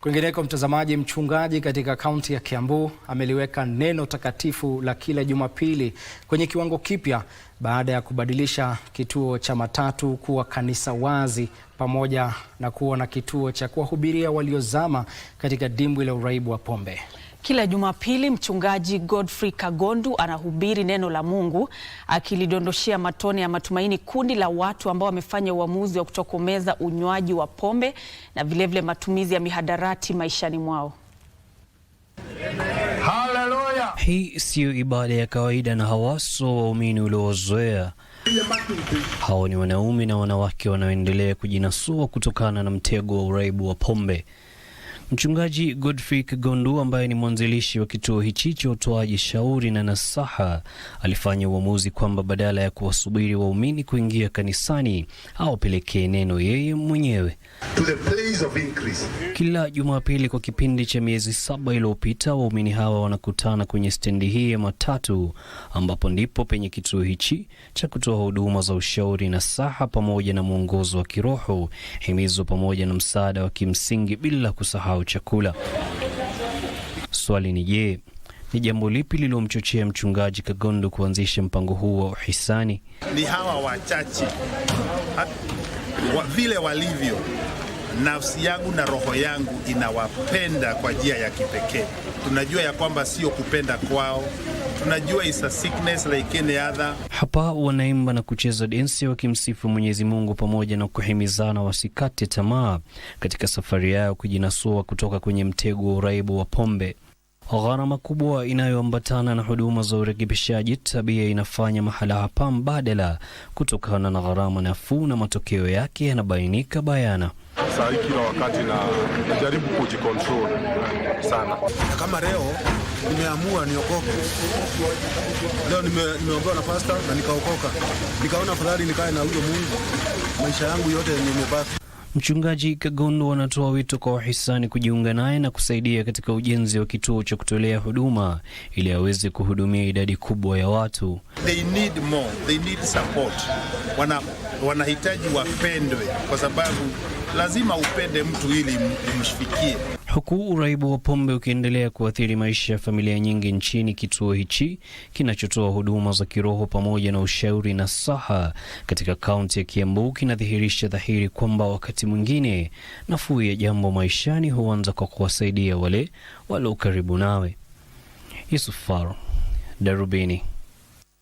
Kwingineko mtazamaji, mchungaji katika kaunti ya Kiambu ameliweka neno takatifu la kila Jumapili kwenye kiwango kipya baada ya kubadilisha kituo cha matatu kuwa kanisa wazi pamoja na kuwa na kituo cha kuwahubiria waliozama katika dimbwi la uraibu wa pombe. Kila Jumapili mchungaji Godfrey Kagondu anahubiri neno la Mungu akilidondoshea matone ya matumaini kundi la watu ambao wamefanya uamuzi wa kutokomeza unywaji wa pombe na vilevile matumizi ya mihadarati maishani mwao. Haleluya! Hii sio ibada ya kawaida na hawaso waumini uliozoea. Hao ni wanaume na wanawake wanaoendelea kujinasua kutokana na mtego wa uraibu wa pombe. Mchungaji Godfrey Kagondu ambaye ni mwanzilishi wa kituo hichi cha utoaji shauri na nasaha alifanya uamuzi kwamba badala ya kuwasubiri waumini kuingia kanisani awapelekee neno yeye mwenyewe. To the place of increase. Kila Jumapili kwa kipindi cha miezi 7 iliyopita waumini hawa wanakutana kwenye stendi hii ya matatu ambapo ndipo penye kituo hichi cha kutoa huduma za ushauri na nasaha pamoja na mwongozo wa kiroho, himizo pamoja na msaada wa kimsingi bila kusahau chakula. Swali ni je, ni jambo lipi lililomchochea mchungaji Kagondu kuanzisha mpango huu wa uhisani? Ni hawa wachache vile walivyo, nafsi yangu na roho yangu inawapenda kwa njia ya kipekee. Tunajua ya kwamba sio kupenda kwao, tunajua is a sickness like any other. Hapa wanaimba na kucheza densi wakimsifu Mwenyezi Mungu pamoja na kuhimizana wasikate tamaa katika safari yao kujinasua kutoka kwenye mtego wa uraibu wa pombe. Gharama kubwa inayoambatana na huduma za urekebishaji tabia inafanya mahala hapa mbadala kutokana na gharama nafuu na matokeo yake yanabainika bayana. Sasa kila wakati najaribu kujicontrol sana. Kama leo nimeamua niokoke. Leo nimeombewa na pastor na nikaokoka. Nikaona afadhali nikae na huyo Mungu. Maisha yangu yote nimebaki. Mchungaji Kagondu anatoa wito kwa wahisani kujiunga naye na kusaidia katika ujenzi wa kituo cha kutolea huduma ili aweze kuhudumia idadi kubwa ya watu. They need more, they need support. Wanahitaji wapendwe kwa sababu lazima upende mtu ili umshifikie. Huku uraibu wa pombe ukiendelea kuathiri maisha ya familia nyingi nchini, kituo hichi kinachotoa huduma za kiroho pamoja na ushauri na nasaha katika kaunti ya Kiambu kinadhihirisha dhahiri kwamba wakati mwingine nafuu ya jambo maishani huanza kwa kuwasaidia wale walio karibu nawe. Yusuf Faro, Darubini.